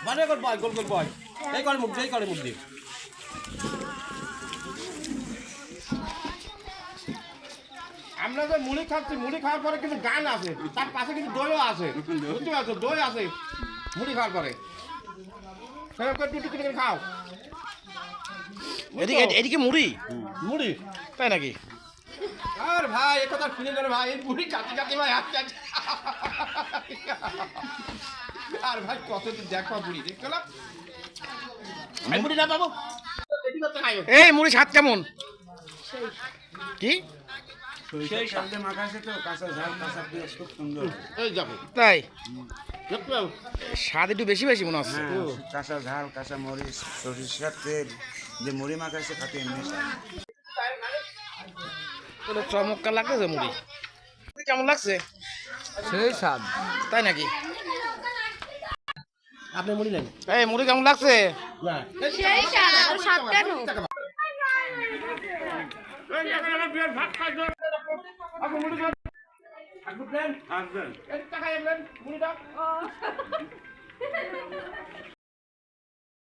মানে কর বয় গোল গোল বয় এই করে মুখ দিয়ে আমরা যে মুড়ি খাচ্ছি মুড়ি খাওয়ার পরে কিন্তু গান আছে তার পাশে কিন্তু দইও আছে বুঝতে পারছো দই আছে মুড়ি খাওয়ার পরে সেরকম করে টুটি করে খাও এদিকে মুড়ি মুড়ি তাই নাকি? আর ভাই এ কথা শুনে গেল ভাই এই মুড়ি কাটি ভাই হাত কাটি আর ভাই কত তো দেখো মুড়ি দেখতে না মুড়ি না বাবু এই মুড়ি স্বাদ কেমন? কি সেই সাথে মাখাছে তো কাঁচা ঝাল কাঁচা পেঁয়াজ খুব সুন্দর। এই যাবে তাই দেখতে স্বাদ একটু বেশি বেশি মনে হচ্ছে। হ্যাঁ, কাঁচা ঝাল কাঁচা মরিচ সরিষার তেল যে মুড়ি মাখাছে খাতে এমনি পুরো চমৎকার লাগতেছে মুড়ি। কেমন লাগছে? সেই স্বাদ। তাই নাকি? আপনি মুড়ি নেন এই মুড়ি কেমন লাগছে? না সেই স্বাদ কেন? ভাত খাইছো আপনি মুড়ি দেন আপনি দেন আসবেন। এই টাকা এলেন মুড়ি দাও